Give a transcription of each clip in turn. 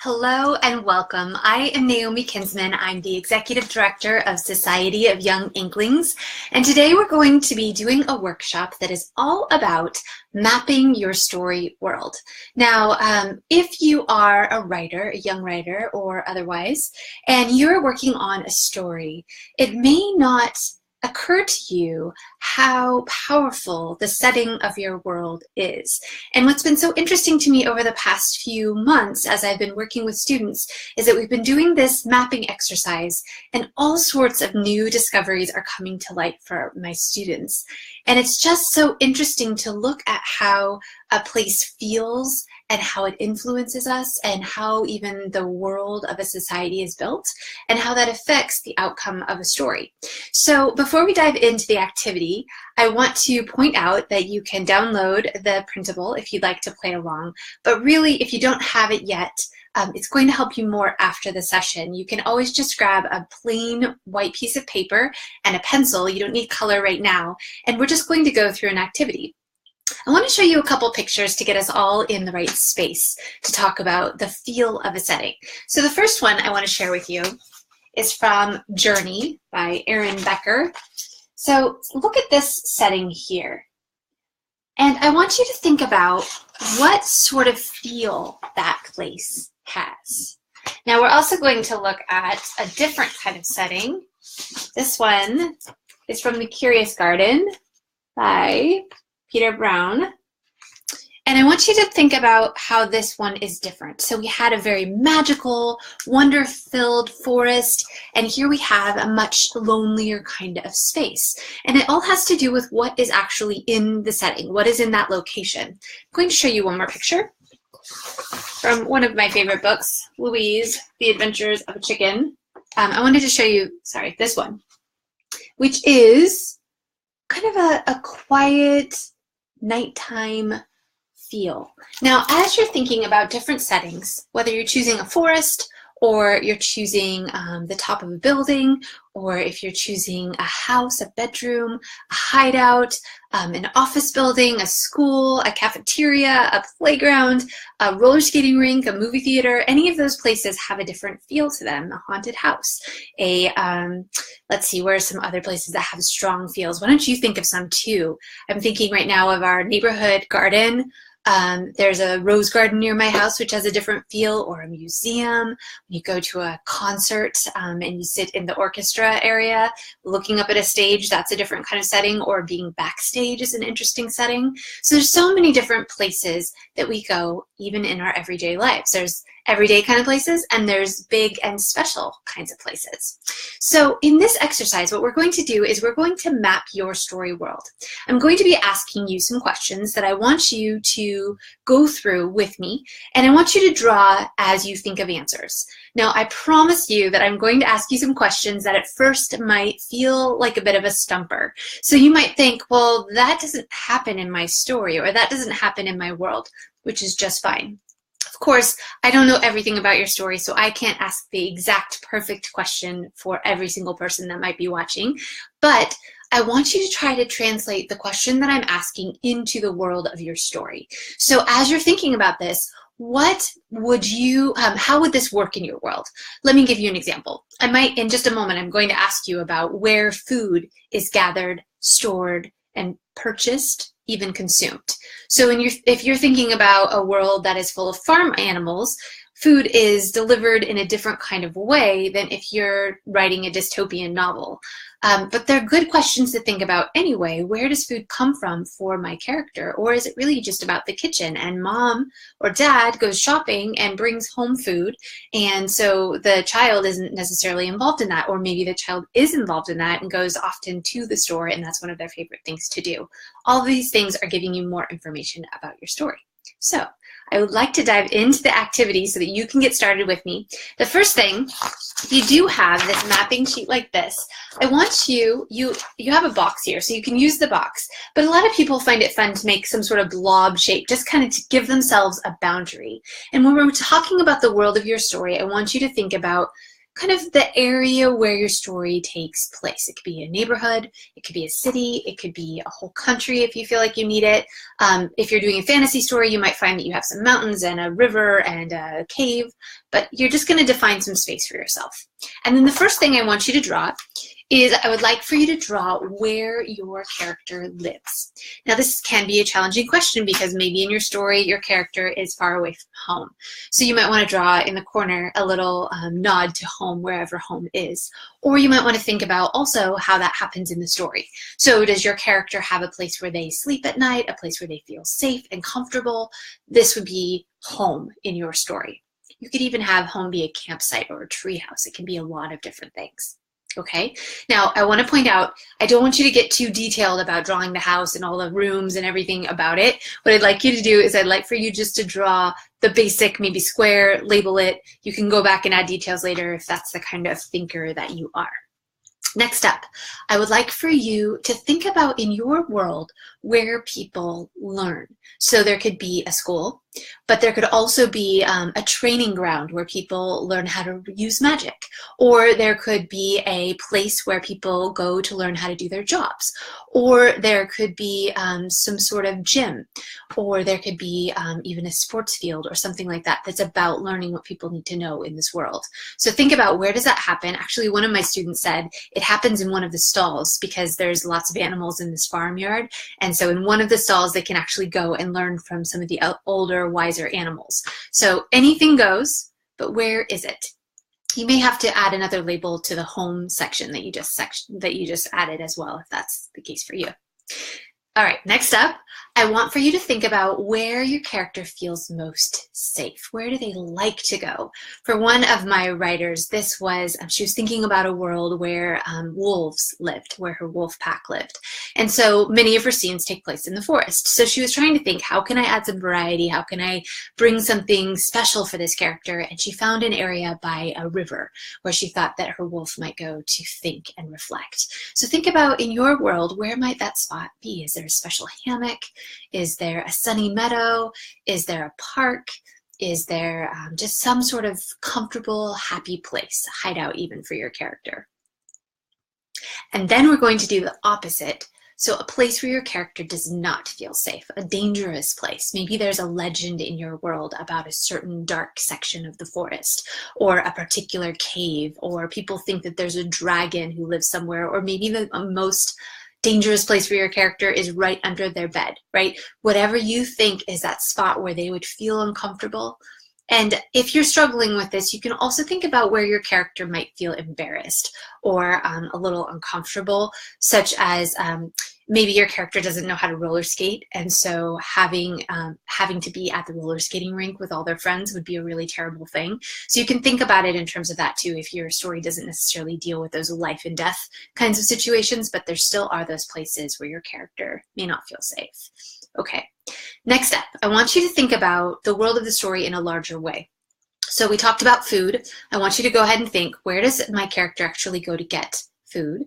Hello and welcome. I am Naomi Kinsman. I'm the Executive Director of Society of Young Inklings, and today we're going to be doing a workshop that is all about mapping your story world. Now, if you are a writer, a young writer or otherwise, and you're working on a story, it may not occur to you how powerful the setting of your world is. And what's been so interesting to me over the past few months as I've been working with students is that we've been doing this mapping exercise and all sorts of new discoveries are coming to light for my students. And it's just so interesting to look at how a place feels and how it influences us and how even the world of a society is built and how that affects the outcome of a story. So before we dive into the activity, I want to point out that you can download the printable if you'd like to play along, but really if you don't have it yet, it's going to help you more after the session. You can always just grab a plain white piece of paper and a pencil. You don't need color right now, and we're just going to go through an activity. I want to show you a couple pictures to get us all in the right space to talk about the feel of a setting. So the first one I want to share with you is from Journey by Aaron Becker. So look at this setting here. And I want you to think about what sort of feel that place has. Now we're also going to look at a different kind of setting. This one is from The Curious Garden by Peter Brown. And I want you to think about how this one is different. So we had a very magical, wonder-filled forest, and here we have a much lonelier kind of space. And it all has to do with what is actually in the setting, what is in that location. I'm going to show you one more picture from one of my favorite books, Louise, The Adventures of a Chicken. I wanted to show you, this one, which is kind of a quiet nighttime feel. Now, as you're thinking about different settings, whether you're choosing a forest or you're choosing the top of a building, or if you're choosing a house, a bedroom, a hideout, an office building, a school, a cafeteria, a playground, a roller skating rink, a movie theater, any of those places have a different feel to them. A haunted house, let's see, where are some other places that have strong feels? Why don't you think of some too? I'm thinking right now of our neighborhood garden. There's a rose garden near my house which has a different feel, or a museum. When you go to a concert and you sit in the orchestra area looking up at a stage, that's a different kind of setting, or being backstage is an interesting setting. So there's so many different places that we go even in our everyday lives. There's everyday kind of places and there's big and special kinds of places. So in this exercise, what we're going to do is we're going to map your story world. I'm going to be asking you some questions that I want you to go through with me, and I want you to draw as you think of answers. Now, I promise you that I'm going to ask you some questions that at first might feel like a bit of a stumper. So you might think, well, that doesn't happen in my story, or that doesn't happen in my world, which is just fine. Of course, I don't know everything about your story, so I can't ask the exact perfect question for every single person that might be watching, but I want you to try to translate the question that I'm asking into the world of your story. So as you're thinking about this, what would you, how would this work in your world? Let me give you an example. In just a moment, I'm going to ask you about where food is gathered, stored, and purchased, even consumed. So if you're thinking about a world that is full of farm animals, food is delivered in a different kind of way than if you're writing a dystopian novel. But they're good questions to think about anyway. Where does food come from for my character? Or is it really just about the kitchen and mom or dad goes shopping and brings home food, and so the child isn't necessarily involved in that, or maybe the child is involved in that and goes often to the store and that's one of their favorite things to do. All of these things are giving you more information about your story. So I would like to dive into the activity so that you can get started with me. The first thing, if you do have this mapping sheet like this, I want you have a box here, so you can use the box, but a lot of people find it fun to make some sort of blob shape, just kind of to give themselves a boundary. And when we're talking about the world of your story, I want you to think about kind of the area where your story takes place. It could be a neighborhood, it could be a city, it could be a whole country if you feel like you need it. If you're doing a fantasy story, you might find that you have some mountains and a river and a cave, but you're just going to define some space for yourself. And then the first thing I want you to draw is I would like for you to draw where your character lives. Now this can be a challenging question because maybe in your story your character is far away from home. So you might want to draw in the corner a little nod to home wherever home is. Or you might want to think about also how that happens in the story. So does your character have a place where they sleep at night, a place where they feel safe and comfortable? This would be home in your story. You could even have home be a campsite or a treehouse. It can be a lot of different things. Okay, now I want to point out, I don't want you to get too detailed about drawing the house and all the rooms and everything about it. What I'd like you to do is I'd like for you just to draw the basic, maybe square, label it. You can go back and add details later if that's the kind of thinker that you are. Next up, I would like for you to think about in your world where people learn. So there could be a school, but there could also be a training ground where people learn how to use magic. Or there could be a place where people go to learn how to do their jobs. Or there could be some sort of gym. Or there could be even a sports field or something like that that's about learning what people need to know in this world. So think about where does that happen? Actually, one of my students said it happens in one of the stalls because there's lots of animals in this farmyard. And so in one of the stalls, they can actually go and learn from some of the older, wiser animals. So anything goes, but where is it? You may have to add another label to the home section that you just added as well, if that's the case for you. All right, next up, I want for you to think about where your character feels most safe. Where do they like to go? For one of my writers, this was, she was thinking about a world where wolves lived, where her wolf pack lived. And so many of her scenes take place in the forest. So she was trying to think, how can I add some variety? How can I bring something special for this character? And she found an area by a river where she thought that her wolf might go to think and reflect. So think about in your world, where might that spot be? Is there a special hammock? Is there a sunny meadow? Is there a park? Is there just some sort of comfortable, happy place, a hideout even for your character? And then we're going to do the opposite. So a place where your character does not feel safe, a dangerous place. Maybe there's a legend in your world about a certain dark section of the forest or a particular cave, or people think that there's a dragon who lives somewhere, or maybe the most dangerous place for your character is right under their bed, right? Whatever you think is that spot where they would feel uncomfortable. And if you're struggling with this, you can also think about where your character might feel embarrassed or a little uncomfortable, such as maybe your character doesn't know how to roller skate, and so having to be at the roller skating rink with all their friends would be a really terrible thing. So you can think about it in terms of that too, if your story doesn't necessarily deal with those life and death kinds of situations, but there still are those places where your character may not feel safe. Okay, next up, I want you to think about the world of the story in a larger way. So we talked about food. I want you to go ahead and think, where does my character actually go to get food?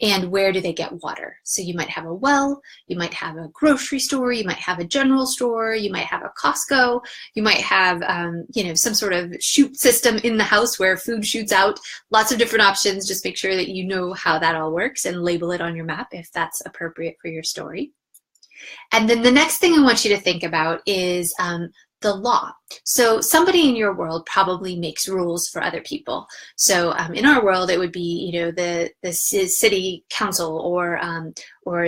And where do they get water? So you might have a well, you might have a grocery store, you might have a general store, you might have a Costco, you might have some sort of chute system in the house where food shoots out. Lots of different options. Just make sure that you know how that all works and label it on your map if that's appropriate for your story. And then the next thing I want you to think about is the law. So somebody in your world probably makes rules for other people. So in our world, it would be, the city council or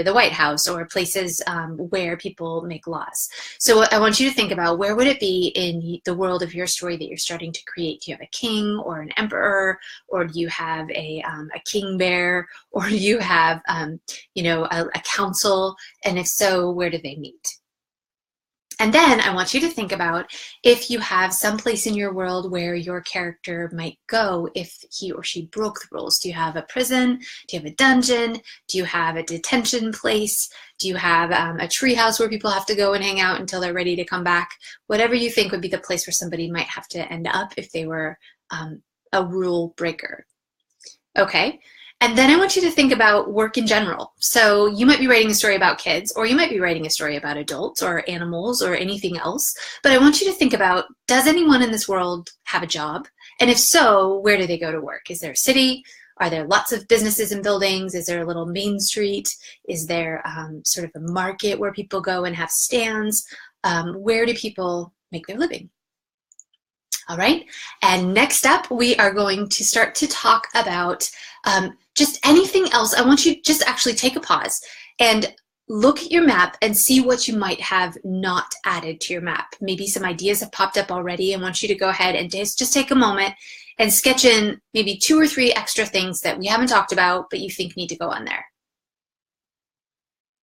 the White House or places where people make laws. So I want you to think about, where would it be in the world of your story that you're starting to create? Do you have a king or an emperor, or do you have a king bear, or do you have a council? And if so, where do they meet? And then I want you to think about if you have some place in your world where your character might go if he or she broke the rules. Do you have a prison? Do you have a dungeon? Do you have a detention place? Do you have a treehouse where people have to go and hang out until they're ready to come back? Whatever you think would be the place where somebody might have to end up if they were a rule breaker. Okay. And then I want you to think about work in general. So you might be writing a story about kids, or you might be writing a story about adults or animals or anything else. But I want you to think about, does anyone in this world have a job? And if so, where do they go to work? Is there a city? Are there lots of businesses and buildings? Is there a little main street? Is there sort of a market where people go and have stands? Where do people make their living? All right, and next up, we are going to start to talk about just anything else. I want you to just actually take a pause and look at your map and see what you might have not added to your map. Maybe some ideas have popped up already. I want you to go ahead and just take a moment and sketch in maybe 2 or 3 extra things that we haven't talked about, but you think need to go on there.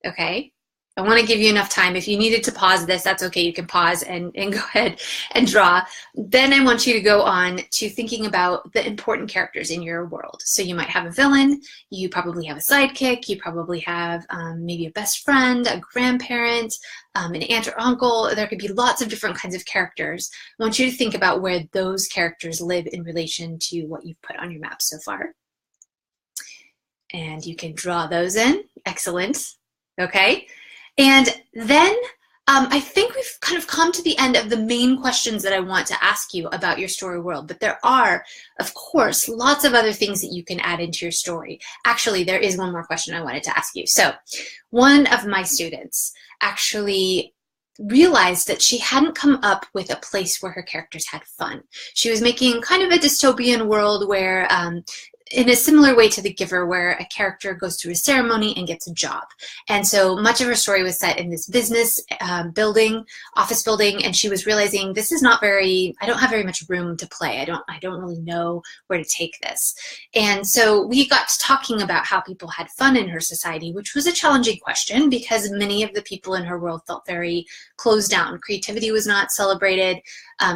Okay. I want to give you enough time. If you needed to pause this, that's okay. You can pause and go ahead and draw. Then I want you to go on to thinking about the important characters in your world. So you might have a villain, you probably have a sidekick, you probably have maybe a best friend, a grandparent, an aunt or uncle. There could be lots of different kinds of characters. I want you to think about where those characters live in relation to what you've put on your map so far. And you can draw those in. Excellent. Okay. And then I think we've kind of come to the end of the main questions that I want to ask you about your story world. But there are, of course, lots of other things that you can add into your story. Actually, there is one more question I wanted to ask you. So one of my students actually realized that she hadn't come up with a place where her characters had fun. She was making kind of a dystopian world where in a similar way to The Giver, where a character goes through a ceremony and gets a job. And so much of her story was set in this business building, office building, and she was realizing this is not very, I don't have very much room to play. I don't really know where to take this. And so we got to talking about how people had fun in her society, which was a challenging question because many of the people in her world felt very closed down. Creativity was not celebrated.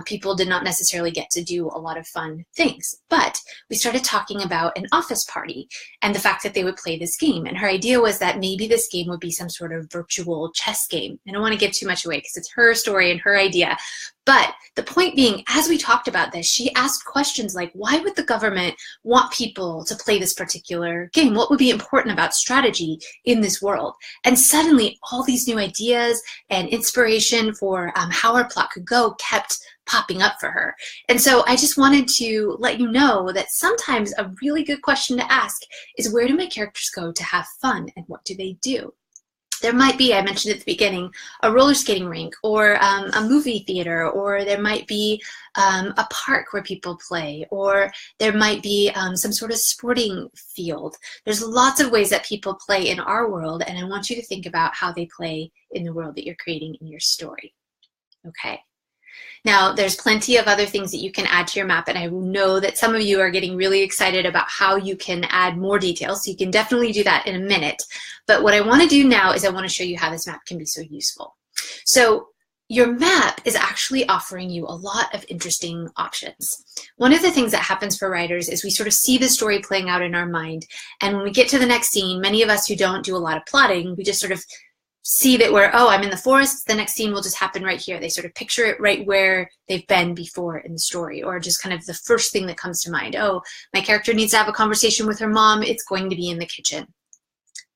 People did not necessarily get to do a lot of fun things. But we started talking about an office party and the fact that they would play this game. And her idea was that maybe this game would be some sort of virtual chess game. I don't want to give too much away because it's her story and her idea. But the point being, as we talked about this, she asked questions like, why would the government want people to play this particular game? What would be important about strategy in this world? And suddenly all these new ideas and inspiration for how our plot could go kept popping up for her. And so I just wanted to let you know that sometimes a really good question to ask is, where do my characters go to have fun and what do they do? There might be, I mentioned at the beginning, a roller skating rink or a movie theater, or there might be a park where people play, or there might be some sort of sporting field. There's lots of ways that people play in our world, and I want you to think about how they play in the world that you're creating in your story. Okay. Now, there's plenty of other things that you can add to your map, and I know that some of you are getting really excited about how you can add more details, so you can definitely do that in a minute. But what I want to do now is I want to show you how this map can be so useful. So your map is actually offering you a lot of interesting options. One of the things that happens for writers is we sort of see the story playing out in our mind, and when we get to the next scene, many of us who don't do a lot of plotting, we just sort of see that we're, oh, I'm in the forest, the next scene will just happen right here. They sort of picture it right where they've been before in the story, or just kind of the first thing that comes to mind. Oh, my character needs to have a conversation with her mom, it's going to be in the kitchen.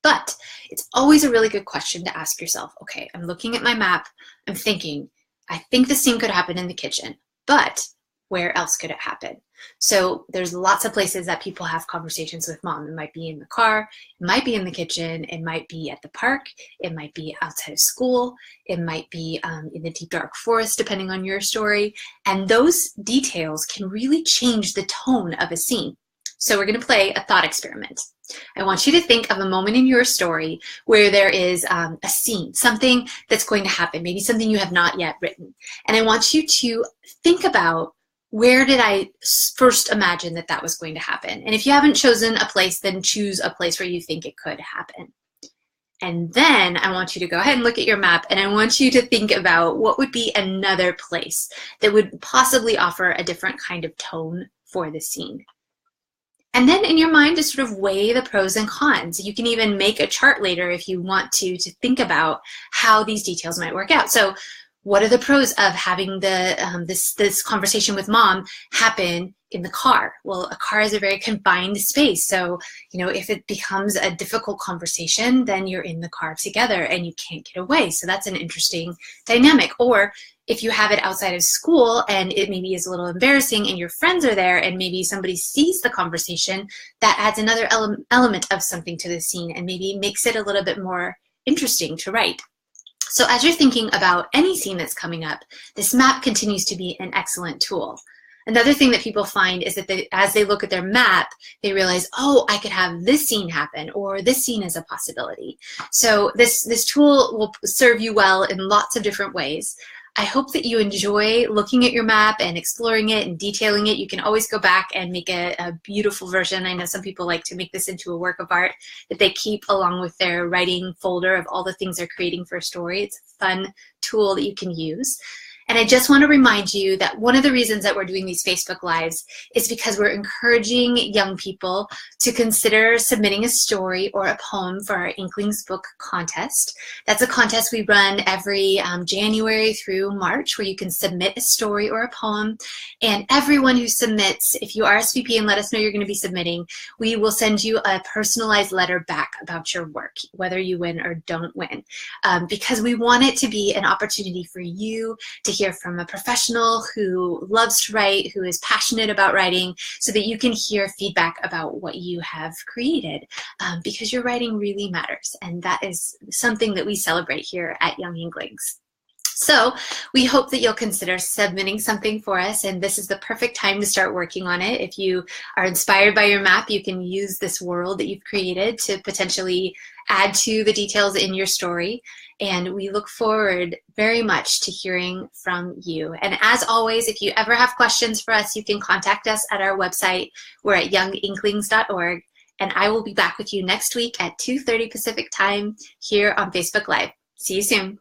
But it's always a really good question to ask yourself, okay, I'm looking at my map, I'm thinking, I think this scene could happen in the kitchen, but where else could it happen? So there's lots of places that people have conversations with mom. It might be in the car, it might be in the kitchen, it might be at the park, it might be outside of school, it might be in the deep dark forest, depending on your story. And those details can really change the tone of a scene. So we're going to play a thought experiment. I want you to think of a moment in your story where there is a scene, something that's going to happen, maybe something you have not yet written. And I want you to think about, where did I first imagine that that was going to happen? And if you haven't chosen a place, then choose a place where you think it could happen. And then I want you to go ahead and look at your map, and I want you to think about what would be another place that would possibly offer a different kind of tone for the scene. And then in your mind, just sort of weigh the pros and cons. You can even make a chart later if you want to think about how these details might work out. So what are the pros of having this conversation with mom happen in the car? Well, a car is a very confined space. So, if it becomes a difficult conversation, then you're in the car together and you can't get away. So that's an interesting dynamic. Or if you have it outside of school and it maybe is a little embarrassing and your friends are there and maybe somebody sees the conversation, that adds another element of something to the scene and maybe makes it a little bit more interesting to write. So as you're thinking about any scene that's coming up, this map continues to be an excellent tool. Another thing that people find is that as they look at their map, they realize, oh, I could have this scene happen, or this scene is a possibility. So this tool will serve you well in lots of different ways. I hope that you enjoy looking at your map and exploring it and detailing it. You can always go back and make a beautiful version. I know some people like to make this into a work of art that they keep along with their writing folder of all the things they're creating for a story. It's a fun tool that you can use. And I just want to remind you that one of the reasons that we're doing these Facebook Lives is because we're encouraging young people to consider submitting a story or a poem for our Inklings Book Contest. That's a contest we run every January through March, where you can submit a story or a poem. And everyone who submits, if you RSVP and let us know you're going to be submitting, we will send you a personalized letter back about your work, whether you win or don't win. Because we want it to be an opportunity for you to hear from a professional who loves to write, who is passionate about writing, so that you can hear feedback about what you have created, because your writing really matters, and that is something that we celebrate here at Young Inklings. So we hope that you'll consider submitting something for us, and this is the perfect time to start working on it. If you are inspired by your map, you can use this world that you've created to potentially add to the details in your story. And we look forward very much to hearing from you. And as always, if you ever have questions for us, you can contact us at our website. We're at younginklings.org. And I will be back with you next week at 2:30 Pacific time here on Facebook Live. See you soon.